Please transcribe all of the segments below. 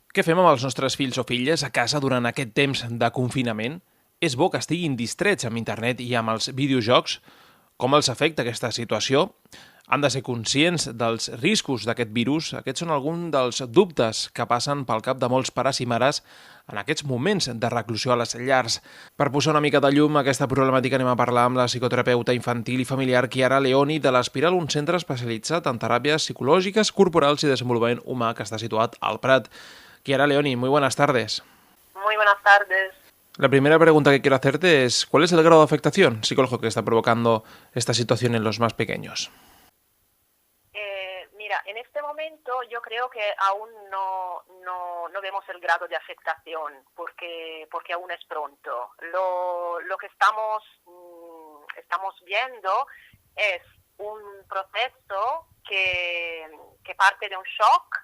Què fem amb els nostres fills o filles a casa durant aquest temps de confinament? És bo que estiguin distrets amb internet i amb els videojocs? Com els afecta aquesta situació? Han de ser conscients dels riscos d'aquest virus? Aquests són alguns dels dubtes que passen pel cap de molts pares i mares en aquests moments de reclusió a les llars. Per posar una mica de llum a aquesta problemàtica anem a parlar amb la psicoterapeuta infantil i familiar Chiara Leoni de l'Espiral, un centre especialitzat en teràpies psicològiques, corporals i desenvolupament humà que està situat al Prat. Chiara Leoni, muy buenas tardes. Muy buenas tardes. La primera pregunta que quiero hacerte es, ¿cuál es el grado de afectación psicológico que está provocando esta situación en los más pequeños? Mira, en este momento yo creo que aún no vemos el grado de afectación porque aún es pronto. Lo que estamos viendo es un proceso que parte de un shock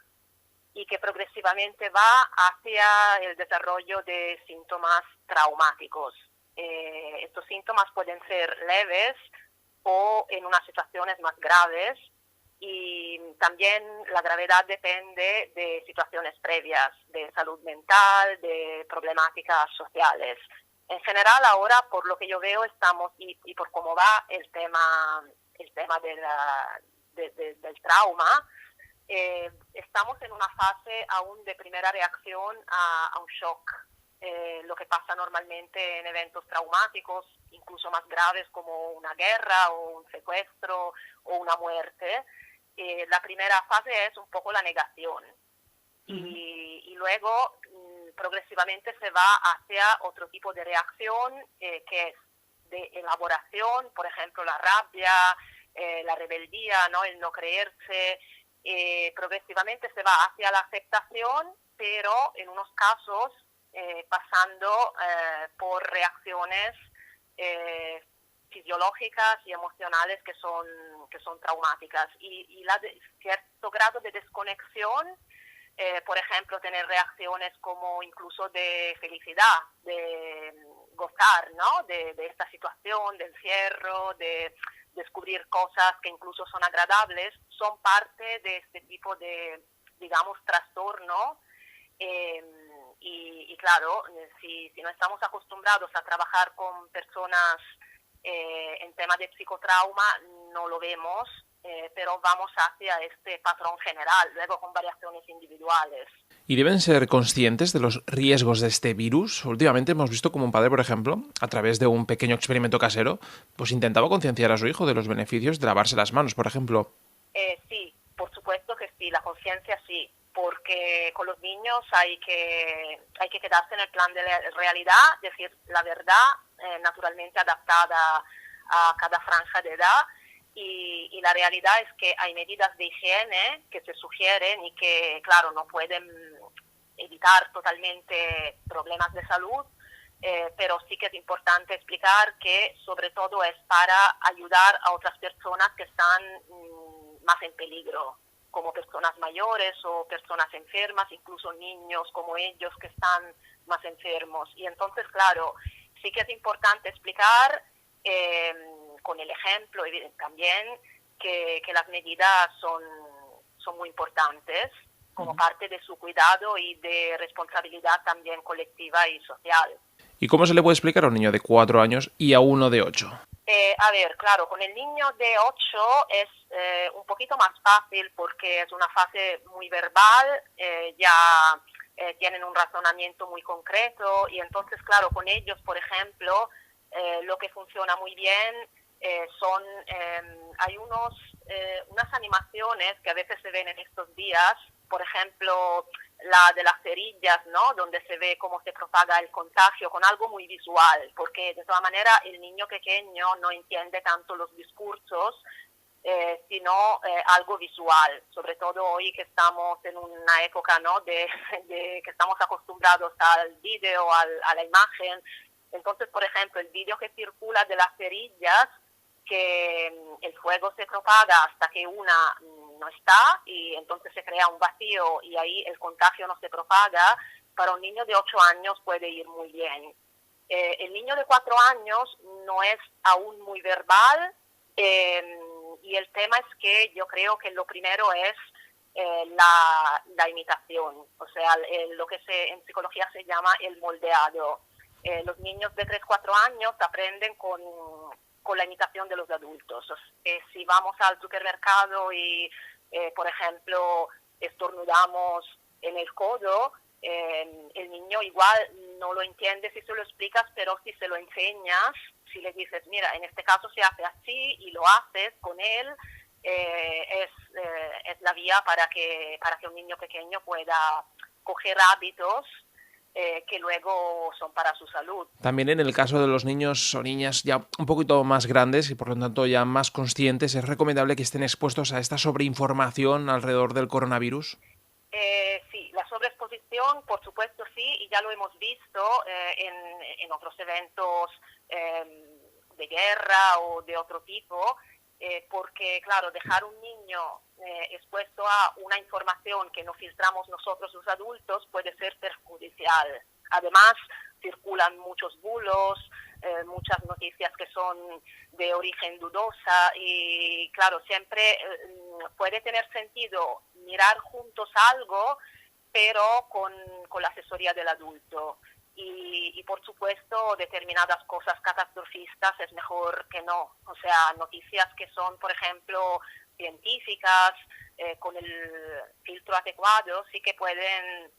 y que progresivamente va hacia el desarrollo de síntomas traumáticos. Estos síntomas pueden ser leves o en unas situaciones más graves, y también la gravedad depende de situaciones previas, de salud mental, de problemáticas sociales. En general ahora, por lo que yo veo, estamos, y por cómo va el tema del trauma, estamos en una fase aún de primera reacción a un shock. Lo que pasa normalmente en eventos traumáticos, incluso más graves como una guerra o un secuestro o una muerte. La primera fase es un poco la negación y luego progresivamente se va hacia otro tipo de reacción que es de elaboración, por ejemplo la rabia, la rebeldía, ¿no? El no creerse. Progresivamente se va hacia la aceptación, pero en unos casos pasando por reacciones fisiológicas y emocionales que son traumáticas, y cierto grado de desconexión, por ejemplo, tener reacciones como incluso de felicidad, de gozar, ¿no? de esta situación, de encierro, de descubrir cosas que incluso son agradables, son parte de este tipo de, digamos, trastorno. Y claro, si no estamos acostumbrados a trabajar con personas en tema de psicotrauma, no lo vemos, pero vamos hacia este patrón general, luego con variaciones individuales. ¿Y deben ser conscientes de los riesgos de este virus? Últimamente hemos visto como un padre, por ejemplo, a través de un pequeño experimento casero, pues intentaba concienciar a su hijo de los beneficios de lavarse las manos, por ejemplo. Sí, por supuesto que sí, la conciencia sí, porque con los niños hay que quedarse en el plan de la realidad, decir la verdad, naturalmente adaptada a cada franja de edad, y la realidad es que hay medidas de higiene que se sugieren y que, claro, no pueden evitar totalmente problemas de salud, pero sí que es importante explicar que sobre todo es para ayudar a otras personas que están más en peligro, como personas mayores o personas enfermas, incluso niños como ellos que están más enfermos. Y entonces, claro, sí que es importante explicar con el ejemplo también que las medidas son muy importantes como parte de su cuidado y de responsabilidad también colectiva y social. ¿Y cómo se le puede explicar a un niño de 4 años y a uno de 8? A ver, claro, con el niño de 8 es un poquito más fácil porque es una fase muy verbal, ya tienen un razonamiento muy concreto, y entonces, claro, con ellos, por ejemplo, lo que funciona muy bien hay unas animaciones que a veces se ven en estos días, por ejemplo, la de las cerillas, ¿no? Donde se ve cómo se propaga el contagio con algo muy visual, porque de todas maneras el niño pequeño no entiende tanto los discursos, sino algo visual, sobre todo hoy que estamos en una época, ¿no? de que estamos acostumbrados al vídeo, a la imagen. Entonces, por ejemplo, el vídeo que circula de las cerillas, que el fuego se propaga hasta que una no está y entonces se crea un vacío y ahí el contagio no se propaga, para un niño de 8 años puede ir muy bien. El niño de 4 años no es aún muy verbal, y el tema es que yo creo que lo primero es la imitación, o sea, lo que en psicología se llama el moldeado. Los niños de 3-4 años aprenden con la imitación de los adultos. Si vamos al supermercado y, por ejemplo, estornudamos en el codo, el niño igual no lo entiende si se lo explicas, pero si se lo enseñas, si le dices, mira, en este caso se hace así y lo haces con él, es la vía para que un niño pequeño pueda coger hábitos que luego son para su salud. También en el caso de los niños o niñas ya un poquito más grandes y por lo tanto ya más conscientes, ¿es recomendable que estén expuestos a esta sobreinformación alrededor del coronavirus? Sí, la sobreexposición, por supuesto sí, y ya lo hemos visto en otros eventos de guerra o de otro tipo, porque claro, dejar un niño expuesto a una información que no filtramos nosotros los adultos puede ser perjudicial. Además, circulan muchos bulos, muchas noticias que son de origen dudosa y claro, siempre puede tener sentido mirar juntos algo, pero con la asesoría del adulto. Y por supuesto, determinadas cosas catastrofistas es mejor que no. O sea, noticias que son, por ejemplo, científicas, con el filtro adecuado, sí que pueden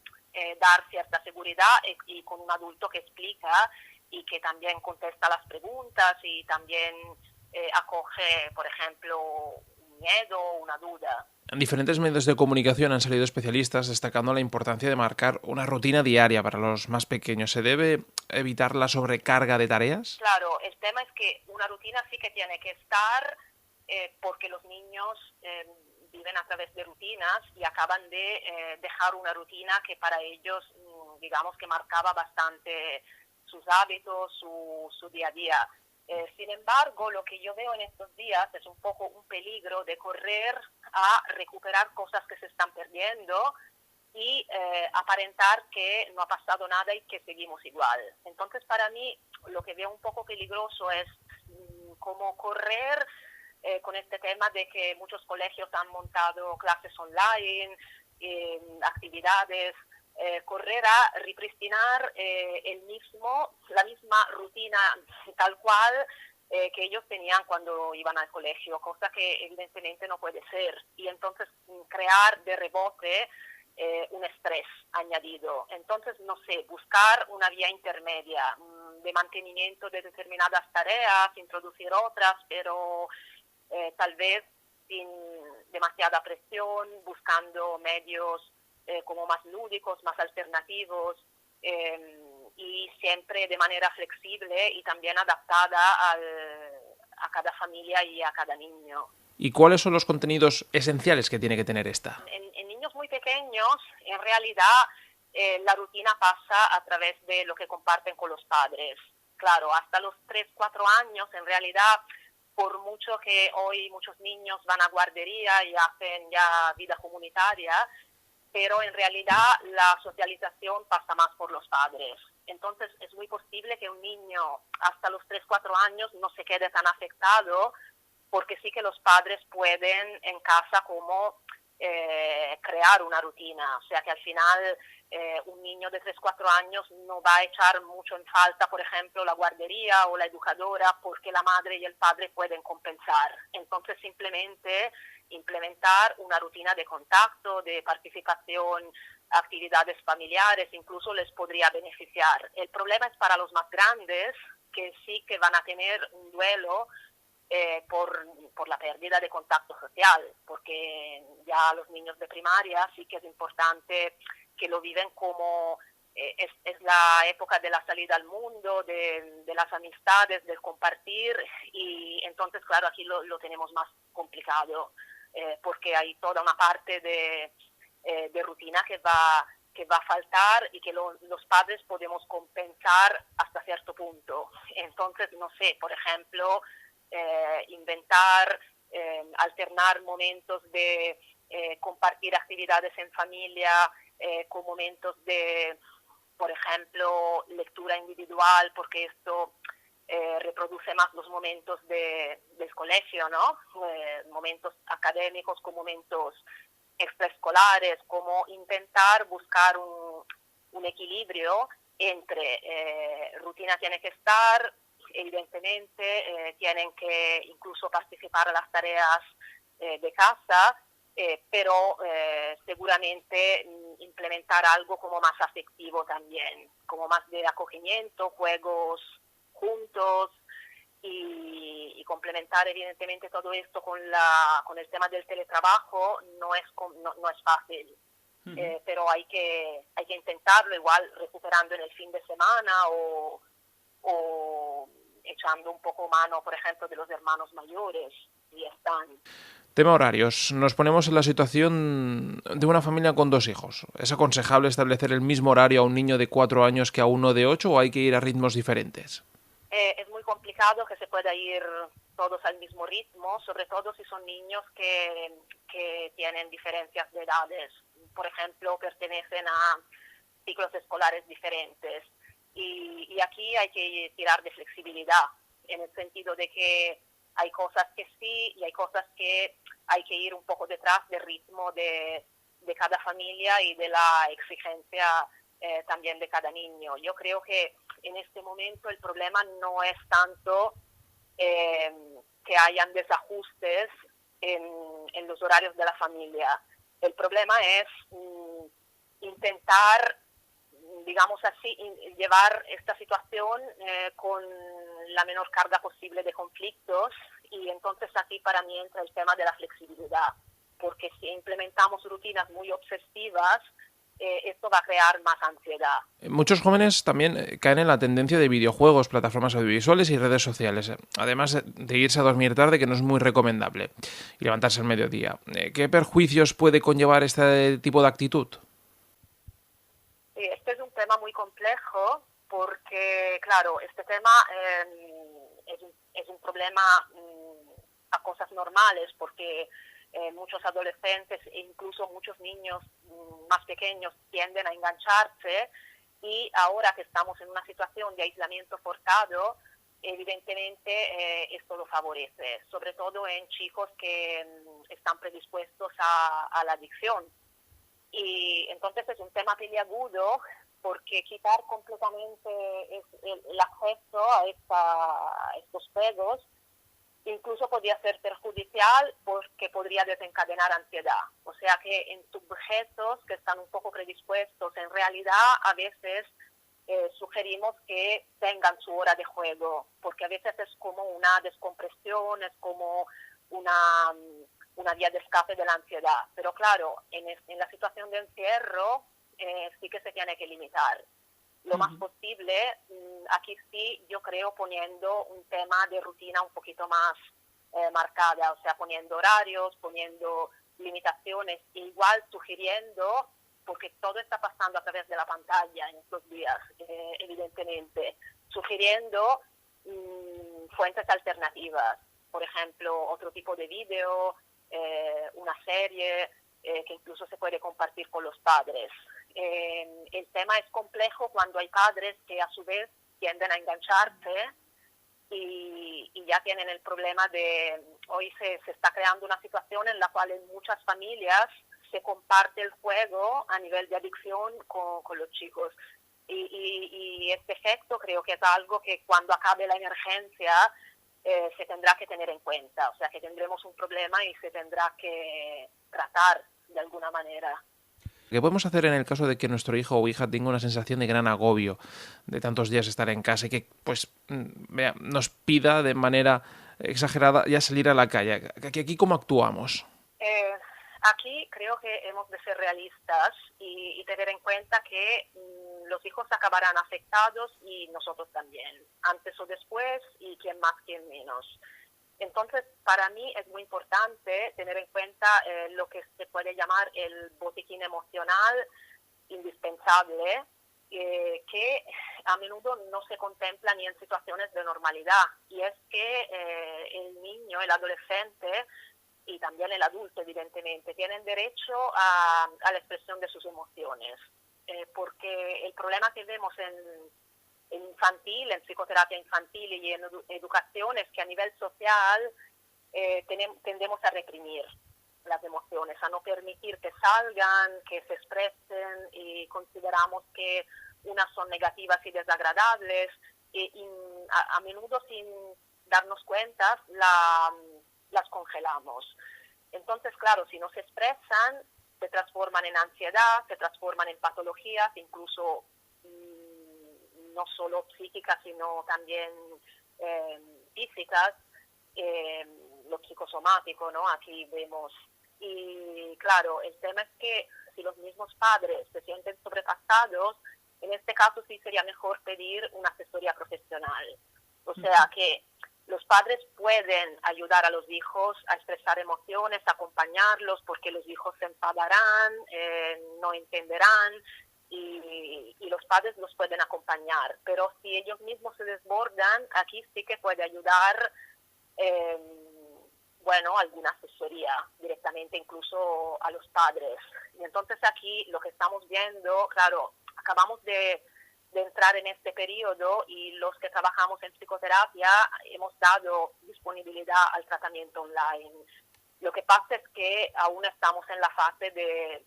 dar cierta seguridad y con un adulto que explica y que también contesta las preguntas y también acoge, por ejemplo, un miedo o una duda. En diferentes medios de comunicación han salido especialistas destacando la importancia de marcar una rutina diaria para los más pequeños. ¿Se debe evitar la sobrecarga de tareas? Claro, el tema es que una rutina sí que tiene que estar porque los niños viven a través de rutinas y acaban de dejar una rutina que para ellos, digamos que marcaba bastante sus hábitos, su día a día. Sin embargo, lo que yo veo en estos días es un poco un peligro de correr a recuperar cosas que se están perdiendo y aparentar que no ha pasado nada y que seguimos igual. Entonces, para mí, lo que veo un poco peligroso es como correr con este tema de que muchos colegios han montado clases online, actividades, correr a repristinar la misma rutina tal cual que ellos tenían cuando iban al colegio, cosa que evidentemente no puede ser. Y entonces crear de rebote un estrés añadido. Entonces, no sé, buscar una vía intermedia de mantenimiento de determinadas tareas, introducir otras, pero tal vez sin demasiada presión, buscando medios como más lúdicos, más alternativos y siempre de manera flexible y también adaptada a cada familia y a cada niño. ¿Y cuáles son los contenidos esenciales que tiene que tener esta? En niños muy pequeños, en realidad, la rutina pasa a través de lo que comparten con los padres. Claro, hasta los 3-4 años, en realidad, por mucho que hoy muchos niños van a guardería y hacen ya vida comunitaria, pero en realidad la socialización pasa más por los padres. Entonces es muy posible que un niño hasta los 3-4 años no se quede tan afectado, porque sí que los padres pueden en casa como crear una rutina, o sea que al final un niño de 3-4 años no va a echar mucho en falta, por ejemplo, la guardería o la educadora, porque la madre y el padre pueden compensar. Entonces simplemente implementar una rutina de contacto, de participación, actividades familiares, incluso les podría beneficiar. El problema es para los más grandes, que sí que van a tener un duelo por la pérdida de contacto social, porque ya los niños de primaria sí que es importante que lo viven como es la época de la salida al mundo, de las amistades, del compartir, y entonces claro, aquí lo tenemos más complicado, porque hay toda una parte de rutina que va a faltar y que los padres podemos compensar hasta cierto punto. Entonces, no sé, por ejemplo, inventar, alternar momentos de compartir actividades en familia con momentos de, por ejemplo, lectura individual, porque esto reproduce más los momentos del colegio, ¿no? Momentos académicos con momentos extraescolares, como intentar buscar un equilibrio entre rutina tiene que estar, evidentemente tienen que incluso participar en las tareas de casa, pero seguramente implementar algo como más afectivo también, como más de acogimiento, juegos juntos y complementar evidentemente todo esto con el tema del teletrabajo no es fácil. Pero hay que intentarlo, igual recuperando en el fin de semana o echando un poco mano, por ejemplo, de los hermanos mayores, y están. Tema horarios. Nos ponemos en la situación de una familia con 2 hijos. ¿Es aconsejable establecer el mismo horario a un niño de 4 años que a uno de 8 o hay que ir a ritmos diferentes? Es muy complicado que se pueda ir todos al mismo ritmo, sobre todo si son niños que tienen diferencias de edades. Por ejemplo, pertenecen a ciclos escolares diferentes. Y aquí hay que tirar de flexibilidad, en el sentido de que hay cosas que sí y hay cosas que hay que ir un poco detrás del ritmo de cada familia y de la exigencia también de cada niño. Yo creo que en este momento el problema no es tanto que hayan desajustes en los horarios de la familia. El problema es intentar, digamos así, llevar esta situación con la menor carga posible de conflictos, y entonces aquí para mí entra el tema de la flexibilidad, porque si implementamos rutinas muy obsesivas, esto va a crear más ansiedad. Muchos jóvenes también caen en la tendencia de videojuegos, plataformas audiovisuales y redes sociales, además de irse a dormir tarde, que no es muy recomendable, y levantarse al mediodía. ¿Qué perjuicios puede conllevar este tipo de actitud? Este es un tema muy complejo porque, claro, este tema es un problema a cosas normales, porque muchos adolescentes e incluso muchos niños más pequeños tienden a engancharse, y ahora que estamos en una situación de aislamiento forzado, evidentemente esto lo favorece, sobre todo en chicos que están predispuestos a la adicción. Y entonces es un tema peliagudo, porque quitar completamente el acceso a estos juegos incluso podría ser perjudicial, porque podría desencadenar ansiedad. O sea que en sujetos que están un poco predispuestos, en realidad a veces sugerimos que tengan su hora de juego, porque a veces es como una descompresión, es como una vía de escape de la ansiedad. Pero claro, en la situación de encierro sí que se tiene que limitar lo más posible. Aquí sí, yo creo, poniendo un tema de rutina un poquito más marcada, o sea, poniendo horarios, poniendo limitaciones, igual sugiriendo, porque todo está pasando a través de la pantalla en estos días, evidentemente, sugiriendo fuentes alternativas, por ejemplo, otro tipo de vídeo, una serie que incluso se puede compartir con los padres. El tema es complejo cuando hay padres que a su vez tienden a engancharse y ya tienen el problema de, hoy se está creando una situación en la cual en muchas familias se comparte el juego a nivel de adicción con los chicos. Y este efecto creo que es algo que cuando acabe la emergencia se tendrá que tener en cuenta, o sea que tendremos un problema y se tendrá que tratar de alguna manera. ¿Qué podemos hacer en el caso de que nuestro hijo o hija tenga una sensación de gran agobio de tantos días estar en casa y que pues nos pida de manera exagerada ya salir a la calle? ¿Aquí cómo actuamos? Aquí creo que hemos de ser realistas y tener en cuenta que los hijos acabarán afectados y nosotros también, antes o después, y quien más, quien menos. Entonces, para mí es muy importante tener en cuenta lo que se puede llamar el botiquín emocional indispensable, que a menudo no se contempla ni en situaciones de normalidad, y es que el niño, el adolescente y también el adulto, evidentemente, tienen derecho a la expresión de sus emociones, porque el problema que vemos en infantil, en psicoterapia infantil y en educación, es que a nivel social tendemos a reprimir. las emociones, a no permitir que salgan, que se expresen, y consideramos que unas son negativas y desagradables, y a menudo sin darnos cuenta las congelamos. Entonces, claro, si no se expresan, se transforman en ansiedad, se transforman en patologías, incluso no solo psíquicas, sino también físicas, lo psicosomático, ¿no? Aquí vemos. Y claro, el tema es que si los mismos padres se sienten sobrepasados, en este caso sí sería mejor pedir una asesoría profesional. O sea que los padres pueden ayudar a los hijos a expresar emociones, acompañarlos, porque los hijos se enfadarán, no entenderán, y los padres los pueden acompañar. Pero si ellos mismos se desbordan, aquí sí que puede ayudar, alguna asesoría directamente incluso a los padres. Y entonces aquí lo que estamos viendo, claro, acabamos de entrar en este periodo, y los que trabajamos en psicoterapia hemos dado disponibilidad al tratamiento online. Lo que pasa es que aún estamos en la fase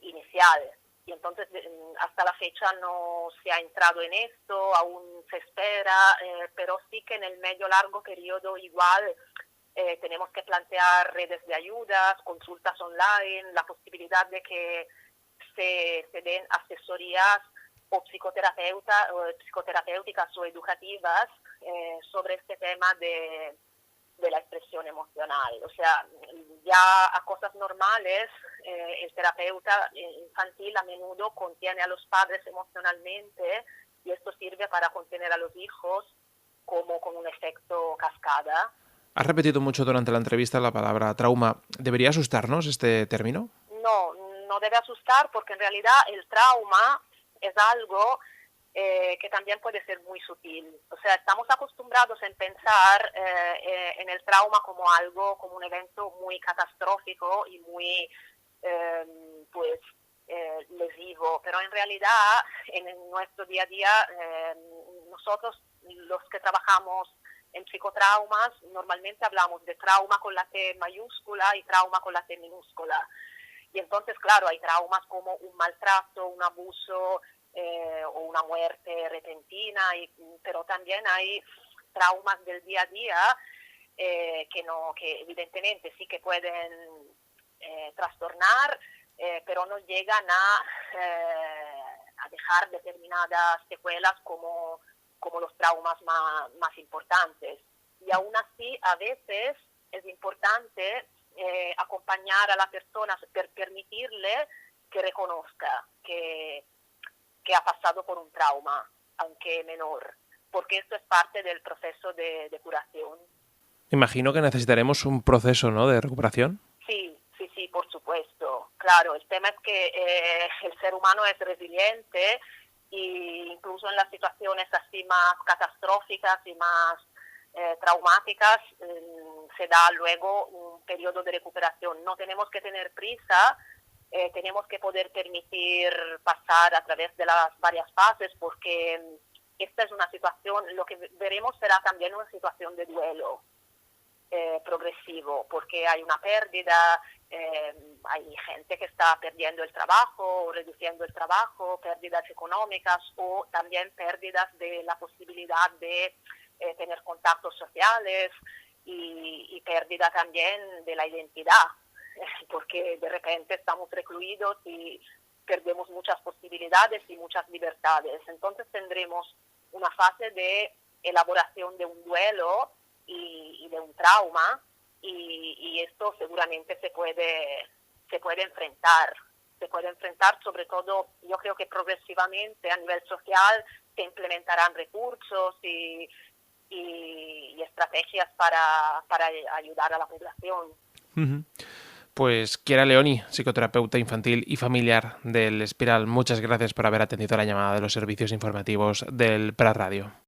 inicial, y entonces hasta la fecha no se ha entrado en esto, aún se espera, pero sí que en el medio largo periodo igual tenemos que plantear redes de ayudas, consultas online, la posibilidad de que se den asesorías o psicoterapéuticas o educativas sobre este tema de la expresión emocional. O sea, ya a cosas normales, el terapeuta infantil a menudo contiene a los padres emocionalmente, y esto sirve para contener a los hijos como con un efecto cascada. Has repetido mucho durante la entrevista la palabra trauma. ¿Debería asustarnos este término? No debe asustar, porque en realidad el trauma es algo que también puede ser muy sutil. O sea, estamos acostumbrados en pensar en el trauma como algo, como un evento muy catastrófico y muy lesivo, pero en realidad en nuestro día a día nosotros, los que trabajamos en psicotraumas, normalmente hablamos de trauma con la T mayúscula y trauma con la T minúscula. Y entonces, claro, hay traumas como un maltrato, un abuso o una muerte repentina, pero también hay traumas del día a día que evidentemente sí que pueden trastornar, pero no llegan a dejar determinadas secuelas como los traumas más importantes. Y aún así, a veces es importante acompañar a la persona, permitirle que reconozca que ha pasado por un trauma, aunque menor, porque esto es parte del proceso de curación. Imagino que necesitaremos un proceso, ¿no?, de recuperación. Sí, por supuesto. Claro, el tema es que el ser humano es resiliente, y incluso en las situaciones así más catastróficas y más traumáticas se da luego un periodo de recuperación. No tenemos que tener prisa, tenemos que poder permitir pasar a través de las varias fases, porque esta es una situación, lo que veremos será también una situación de duelo progresivo, porque hay una pérdida, hay gente que está perdiendo el trabajo, o reduciendo el trabajo, pérdidas económicas, o también pérdidas de la posibilidad de tener contactos sociales, y pérdida también de la identidad, porque de repente estamos recluidos y perdemos muchas posibilidades y muchas libertades. Entonces tendremos una fase de elaboración de un duelo y de un trauma, y esto seguramente se puede enfrentar. Se puede enfrentar, sobre todo, yo creo que progresivamente a nivel social se implementarán recursos y estrategias para ayudar a la población. Uh-huh. Pues Chiara Leoni, psicoterapeuta infantil y familiar del Espiral, muchas gracias por haber atendido la llamada de los servicios informativos del Prat Radio.